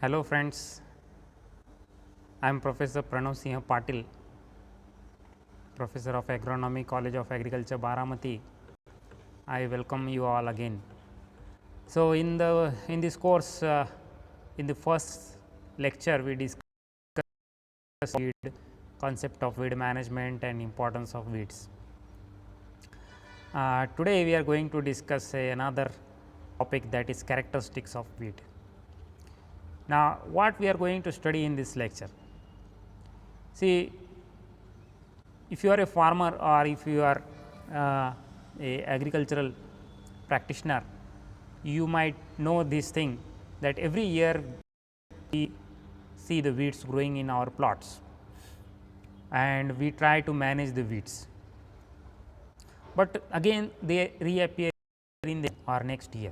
Hello friends, I am Professor Pranav Singh Patil, Professor of Agronomy, College of Agriculture, Baramati. I welcome you all again. So, in this course, in the first lecture, we discussed weed, concept of weed management and importance of weeds. Today, we are going to discuss another topic, that is characteristics of weed. Now, what we are going to study in this lecture? See, if you are a farmer or if you are a agricultural practitioner, you might know this thing, that every year we see the weeds growing in our plots and we try to manage the weeds, but again they reappear in the or next year.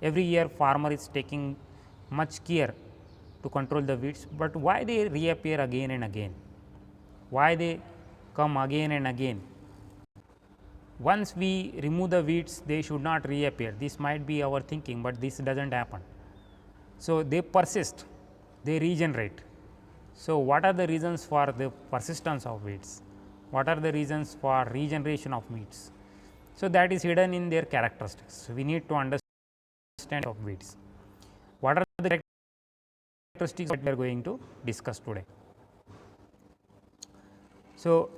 Every year farmer is taking much care to control the weeds, but why they reappear again and again? Why they come again and again? Once we remove the weeds, they should not reappear. This might be our thinking, but this does not happen. So, they persist, they regenerate. So, what are the reasons for the persistence of weeds? What are the reasons for regeneration of weeds? So, that is hidden in their characteristics. So, we need to understand of weeds. What are the characteristics that we are going to discuss today? So,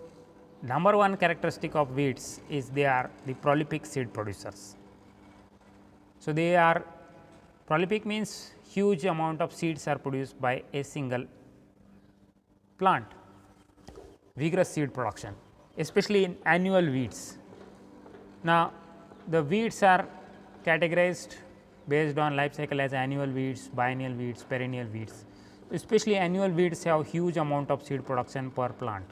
number one characteristic of weeds is they are the prolific seed producers. So, they are prolific means huge amount of seeds are produced by a single plant, vigorous seed production, especially in annual weeds. Now, the weeds are categorized based on life cycle as annual weeds, biennial weeds, perennial weeds. Especially annual weeds have huge amount of seed production per plant.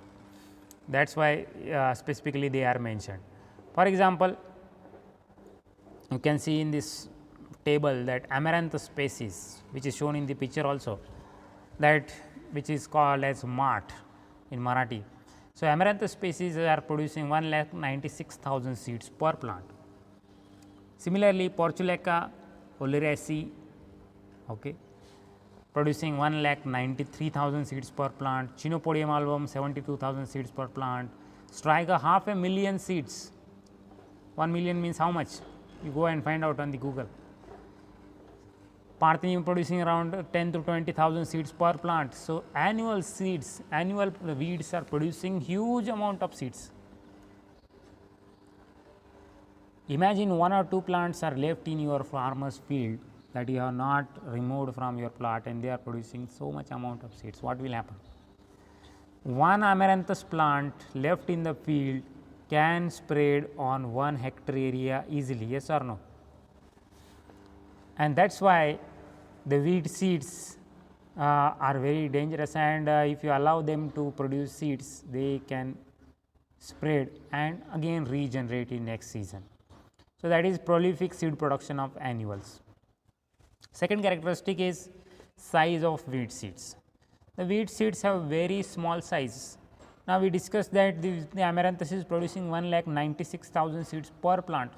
That is why specifically they are mentioned. For example, you can see in this table that Amaranthus species, which is shown in the picture also, that which is called as Mart in Marathi. So, Amaranthus species are producing 1,96,000 seeds per plant. Similarly, Portulaca oleracea, okay, producing 1,93,000 seeds per plant, Chenopodium album 72,000 seeds per plant, Striga 500,000 seeds. 1 million means how much? You go and find out on the Google. Parthenium producing around 10 to 20,000 seeds per plant. So, annual seeds, annual weeds are producing huge amount of seeds. Imagine 1 or 2 plants are left in your farmer's field that you have not removed from your plot and they are producing so much amount of seeds. What will happen? One Amaranthus plant left in the field can spread on 1 hectare area easily, yes or no? And that is why the weed seeds are very dangerous, and if you allow them to produce seeds, they can spread and again regenerate in next season. So, that is prolific seed production of annuals. Second characteristic is size of weed seeds. The weed seeds have very small size. Now, we discussed that the Amaranthus is producing 1,96,000 seeds per plant.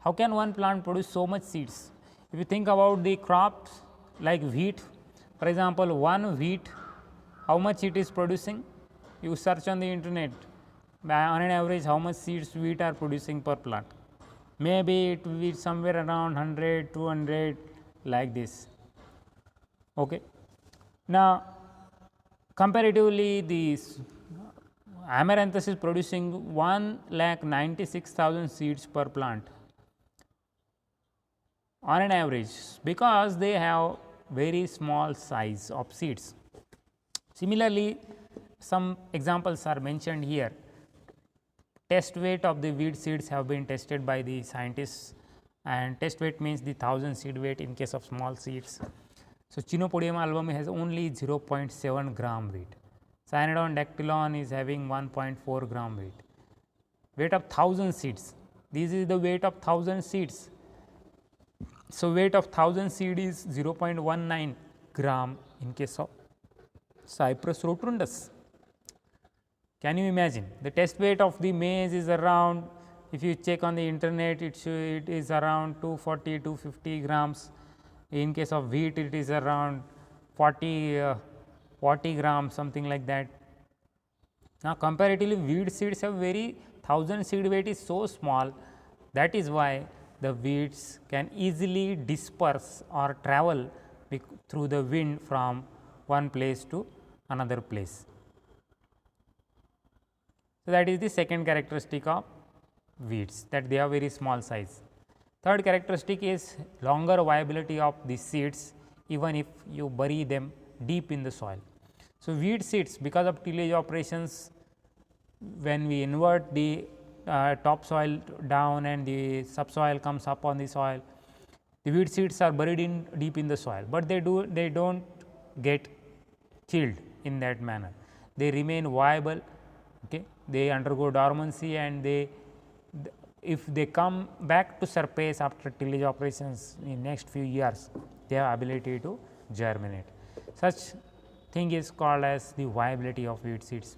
How can one plant produce so much seeds? If you think about the crops like wheat, for example, one wheat, how much it is producing? You search on the internet, on an average how much seeds wheat are producing per plant. Maybe it will be somewhere around 100, 200 like this. Okay. Now, comparatively this Amaranthus is producing 1,96,000 seeds per plant on an average, because they have very small size of seeds. Similarly, some examples are mentioned here. Test weight of the weed seeds have been tested by the scientists, and test weight means the 1000 seed weight in case of small seeds. So, Chenopodium album has only 0.7 gram weight. Cyanodon dactylon is having 1.4 gram weight. Weight of 1000 seeds, this is the weight of 1000 seeds. So, weight of 1000 seed is 0.19 gram in case of Cyprus rotundus. Can you imagine? The test weight of the maize is around, if you check on the internet, it is around 240, 250 grams, In case of wheat, it is around 40 grams, something like that. Now, comparatively wheat seeds have very 1000 seed weight is so small, that is why the weeds can easily disperse or travel through the wind from one place to another place. So, that is the second characteristic of weeds, that they have very small size. Third characteristic is longer viability of the seeds even if you bury them deep in the soil. So, weed seeds, because of tillage operations, when we invert the topsoil down and the subsoil comes up on the soil, the weed seeds are buried in deep in the soil, but they do not get killed in that manner. They remain viable, okay. They undergo dormancy, and if they come back to surface after tillage operations in next few years, they have ability to germinate. Such thing is called as the viability of weed seeds.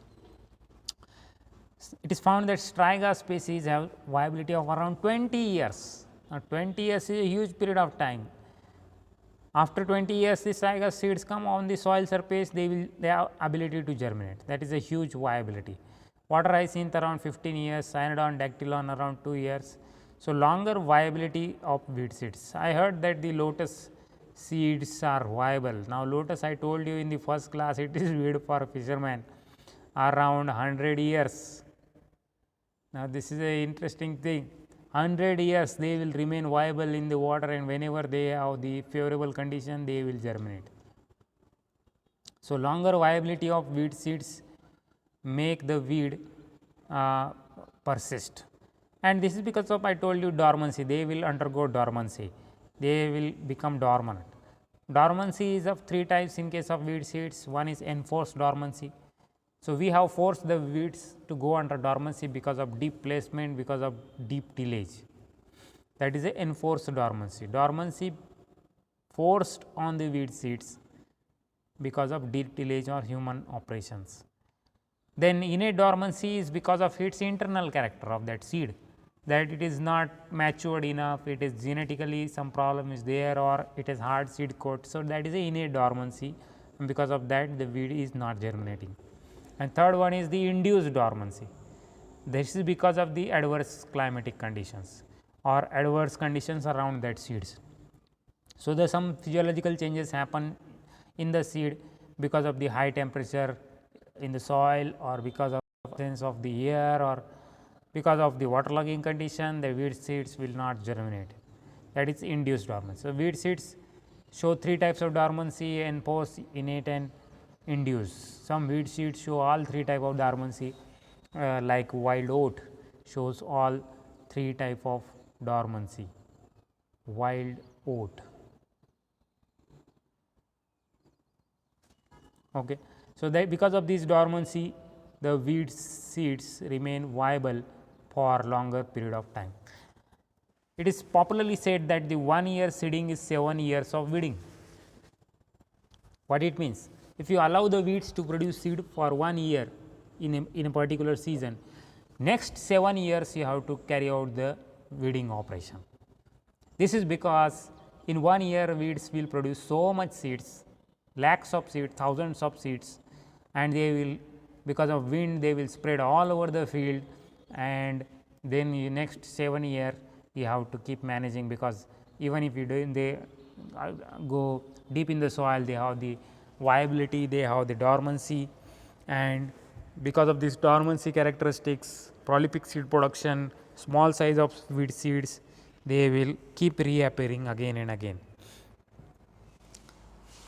It is found that Striga species have viability of around 20 years. Now, 20 years is a huge period of time. After 20 years, the Striga seeds come on the soil surface, they have ability to germinate. That is a huge viability. Water hyacinth around 15 years, cyanodon, dactylon around 2 years. So, longer viability of weed seeds. I heard that the lotus seeds are viable. Now, lotus, I told you in the first class, it is weed for fishermen around 100 years. Now, this is a interesting thing. 100 years they will remain viable in the water, and whenever they have the favorable condition, they will germinate. So, longer viability of weed seeds make the weed persist, and this is because of, I told you, dormancy. They will undergo dormancy, they will become dormant. Dormancy is of 3 types in case of weed seeds. One is enforced dormancy. So, we have forced the weeds to go under dormancy because of deep placement, because of deep tillage. That is a enforced dormancy. Dormancy forced on the weed seeds because of deep tillage or human operations. Then innate dormancy is because of its internal character of that seed, that it is not matured enough, it is genetically some problem is there, or it is hard seed coat. So, that is a innate dormancy, and because of that the weed is not germinating. And third one is the induced dormancy. This is because of the adverse climatic conditions or adverse conditions around that seeds. So, the some physiological changes happen in the seed because of the high temperature in the soil, or because of absence of the air, or because of the waterlogging condition, the weed seeds will not germinate. That is induced dormancy. So, weed seeds show 3 types of dormancy: enforced, innate, and induced. Some weed seeds show all 3 type of dormancy, like wild oat shows all 3 type of dormancy. Wild oat. Okay. So, that because of this dormancy, the weed seeds remain viable for longer period of time. It is popularly said that the 1 year seeding is 7 years of weeding. What it means? If you allow the weeds to produce seed for 1 year in a particular season, next 7 years you have to carry out the weeding operation. This is because in 1 year weeds will produce so much seeds, lakhs of seeds, thousands of seeds, and they will, because of wind, they will spread all over the field, and then in next 7 year you have to keep managing, because even if you do, they go deep in the soil, they have the viability, they have the dormancy, and because of this dormancy characteristics, prolific seed production, small size of weed seeds, they will keep reappearing again and again.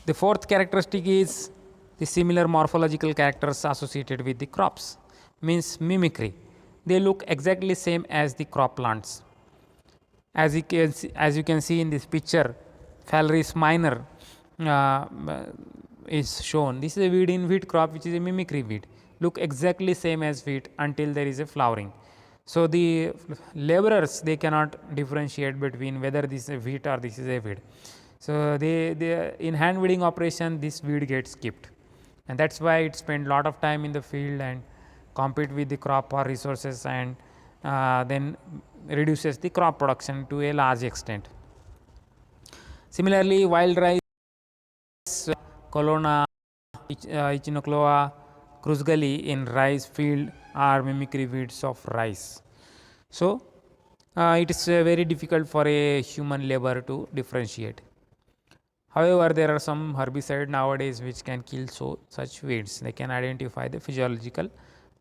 The fourth characteristic is the similar morphological characters associated with the crops, means mimicry. They look exactly same as the crop plants. As you can see in this picture, Phalaris minor is shown. This is a weed in wheat crop, which is a mimicry weed, look exactly same as wheat until there is a flowering. So, the laborers, they cannot differentiate between whether this is a wheat or this is a weed. So, they in hand weeding operation, this weed gets skipped, and that is why it spend lot of time in the field and compete with the crop or resources, and then reduces the crop production to a large extent. Similarly, wild rice, Colonna, Echinocloa, crusgali in rice field are mimicry weeds of rice. So, it is very difficult for a human labor to differentiate. However, there are some herbicides nowadays which can kill such weeds. They can identify the physiological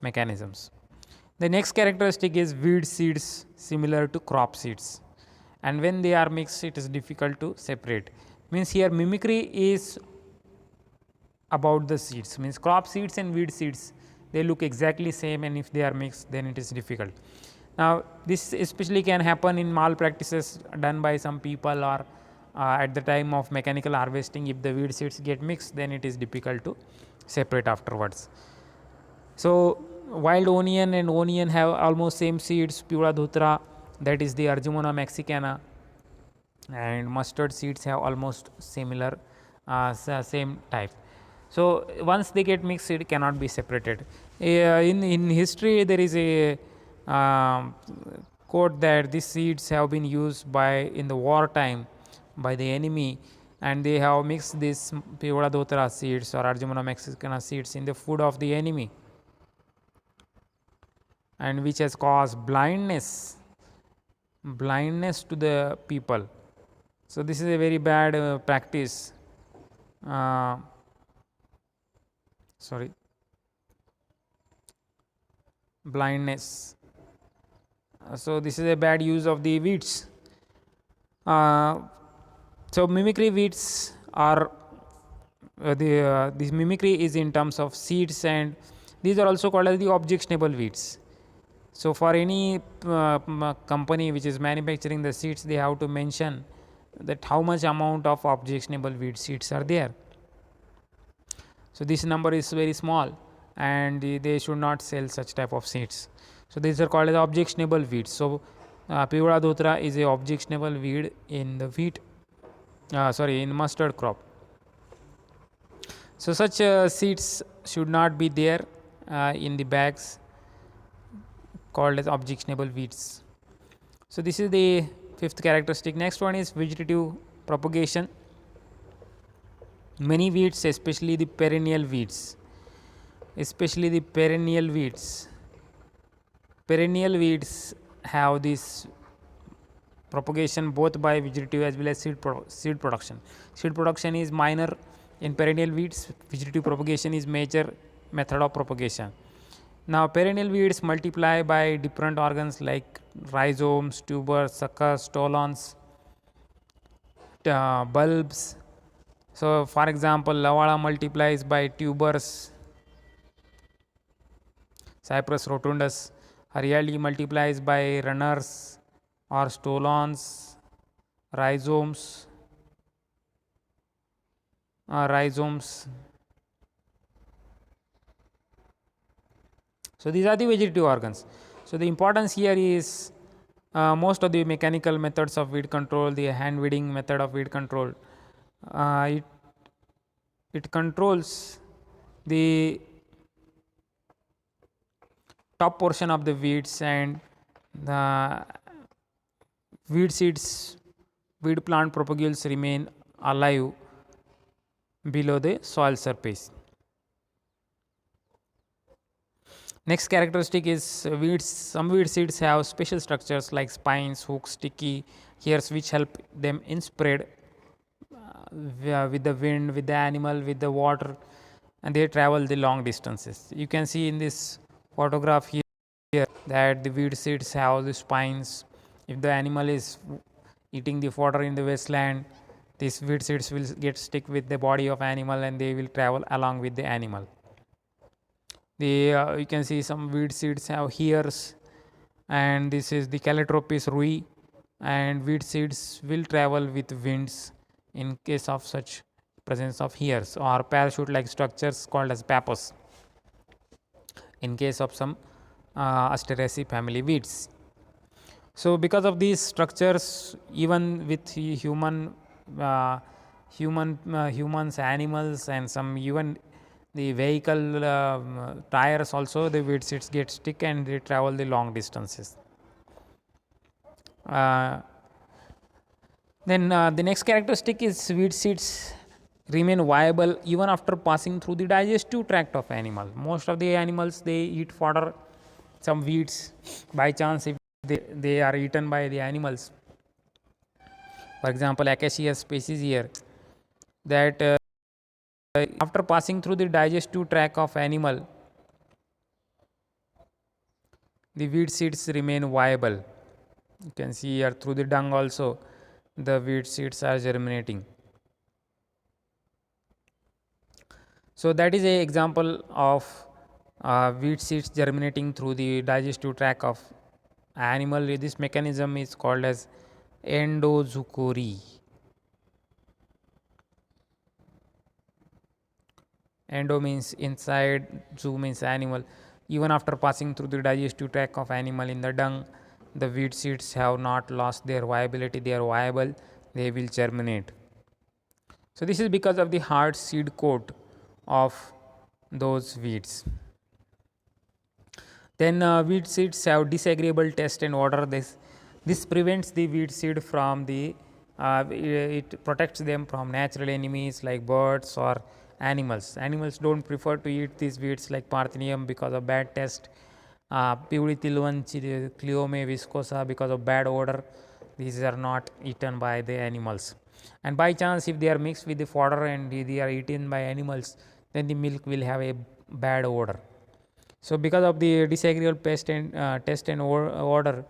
mechanisms. The next characteristic is weed seeds similar to crop seeds, and when they are mixed, it is difficult to separate. Means here mimicry is about the seeds, means crop seeds and weed seeds, they look exactly same, and if they are mixed, then it is difficult. Now, this especially can happen in malpractices done by some people, or at the time of mechanical harvesting. If the weed seeds get mixed, then it is difficult to separate afterwards. So, wild onion and onion have almost same seeds, Pivula dhutra, that is the Arjumona mexicana, and mustard seeds have almost similar same type. So, once they get mixed, it cannot be separated. In history, there is a quote that these seeds have been used by in the war time by the enemy, and they have mixed these Pivula dhutra seeds or Arjumona mexicana seeds in the food of the enemy, and which has caused blindness to the people. So, this is a very bad practice. Sorry, blindness. So, this is a bad use of the weeds. So, mimicry weeds are this mimicry is in terms of seeds, and these are also called as the objectionable weeds. So, for any company which is manufacturing the seeds, they have to mention that how much amount of objectionable weed seeds are there. So, this number is very small, and they should not sell such type of seeds. So, these are called as objectionable weeds. So, Pivula dhutra is a objectionable weed in the wheat, in mustard crop. So, such seeds should not be there in the bags called as objectionable weeds. So, this is the fifth characteristic. Next one is vegetative propagation. Many weeds, especially the perennial weeds, have this propagation both by vegetative as well as seed production. Seed production is minor in perennial weeds, vegetative propagation is major method of propagation. Now, perennial weeds multiply by different organs like rhizomes, tubers, suckers, stolons, bulbs. So, for example, Lavala multiplies by tubers, Cyprus rotundus. Hariali multiplies by runners or stolons, rhizomes. So, these are the vegetative organs. So, the importance here is most of the mechanical methods of weed control, the hand weeding method of weed control, it controls the top portion of the weeds, and the weed seeds, weed plant propagules remain alive below the soil surface. Next characteristic is weeds. Some weed seeds have special structures like spines, hooks, sticky hairs, which help them in spread with the wind, with the animal, with the water, and they travel the long distances. You can see in this photograph here that the weed seeds have the spines. If the animal is eating the fodder in the wasteland, these weed seeds will get stick with the body of animal, and they will travel along with the animal. You can see some weed seeds have hairs, and this is the Calotropis rui, and weed seeds will travel with winds in case of such presence of hairs, or parachute like structures called as pappus in case of some Asteraceae family weeds. So, because of these structures, even with humans, animals, and some even the vehicle tires also, the weed seeds get stick and they travel the long distances. Then the next characteristic is weed seeds remain viable even after passing through the digestive tract of animal. Most of the animals they eat fodder, some weeds by chance if they are eaten by the animals. For example, acacia species here that after passing through the digestive tract of animal, the weed seeds remain viable. You can see here through the dung also the weed seeds are germinating. So that is a example of weed seeds germinating through the digestive tract of animal. This mechanism is called as endozoochory. Endo means inside, zoo means animal. Even after passing through the digestive tract of animal in the dung, the weed seeds have not lost their viability. They are viable. They will germinate. So this is because of the hard seed coat of those weeds. Then weed seeds have disagreeable taste and odor. This prevents the weed seed from the it protects them from natural enemies like birds or animals. Animals don't prefer to eat these weeds like Parthenium because of bad taste. Piulitilvan Cleome viscosa because of bad odor. These are not eaten by the animals. And by chance, if they are mixed with the fodder and they are eaten by animals, then the milk will have a bad odor. So because of the disagreeable taste and odor,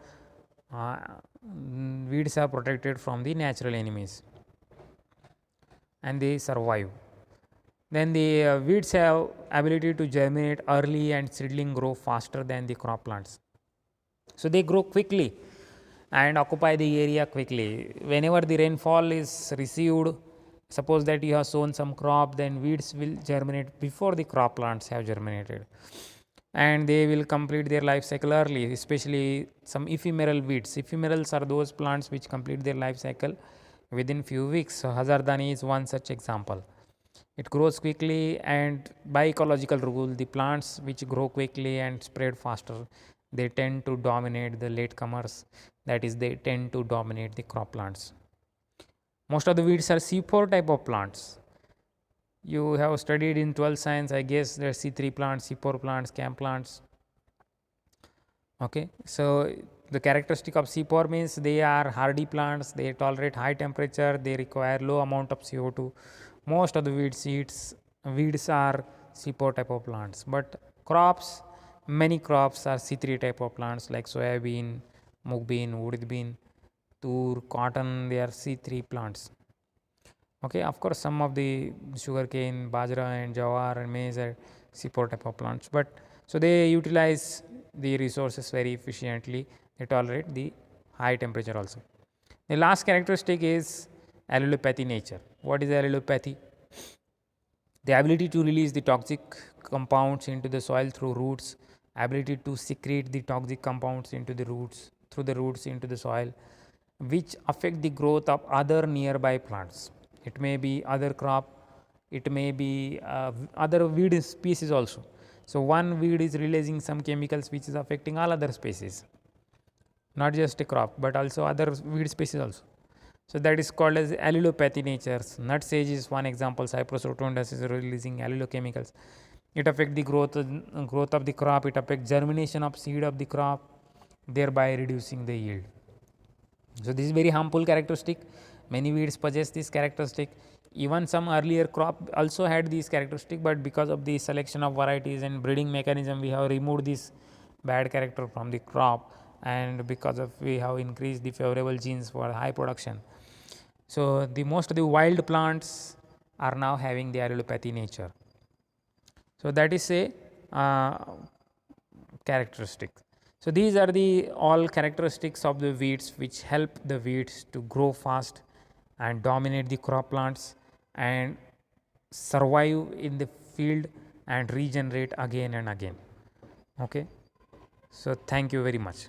weeds are protected from the natural enemies and they survive. Then the weeds have ability to germinate early and seedling grow faster than the crop plants. So they grow quickly and occupy the area quickly. Whenever the rainfall is received, suppose that you have sown some crop, then weeds will germinate before the crop plants have germinated. And they will complete their life cycle early, especially some ephemeral weeds. Ephemerals are those plants which complete their life cycle within few weeks. So Hazardani is one such example. It grows quickly, and by ecological rule, the plants which grow quickly and spread faster, they tend to dominate the latecomers. That is, they tend to dominate the crop plants. Most of the weeds are C4 type of plants. You have studied in 12th science, I guess there are C3 plants, C4 plants, CAM plants. Okay, so the characteristic of C4 means they are hardy plants, they tolerate high temperature, they require low amount of CO2. Most of the weeds are C4 type of plants, but crops, many crops are C3 type of plants like soybean, mung bean, urud bean, tur, cotton, they are C3 plants. Okay, of course, some of the sugarcane, bajra, and jawar and maize are C4 type of plants, but so they utilize the resources very efficiently. They tolerate the high temperature also. The last characteristic is allelopathy nature. What is allelopathy? The ability to release the toxic compounds into the soil through roots, ability to secrete the toxic compounds into the roots, through the roots into the soil, which affect the growth of other nearby plants. It may be other crop, it may be other weed species also. So one weed is releasing some chemicals which is affecting all other species, not just a crop, but also other weed species also. So that is called as allelopathy natures. Nutsedge is one example. Cyprus rotundus is releasing allelochemicals. It affects the growth of the crop. It affects germination of seed of the crop, thereby reducing the yield. So this is very harmful characteristic. Many weeds possess this characteristic. Even some earlier crop also had these characteristic, but because of the selection of varieties and breeding mechanism, we have removed this bad character from the crop, and because of we have increased the favorable genes for high production. So the most of the wild plants are now having the allelopathy nature. So that is a characteristic. So these are the all characteristics of the weeds which help the weeds to grow fast and dominate the crop plants and survive in the field and regenerate again and again. Okay. So thank you very much.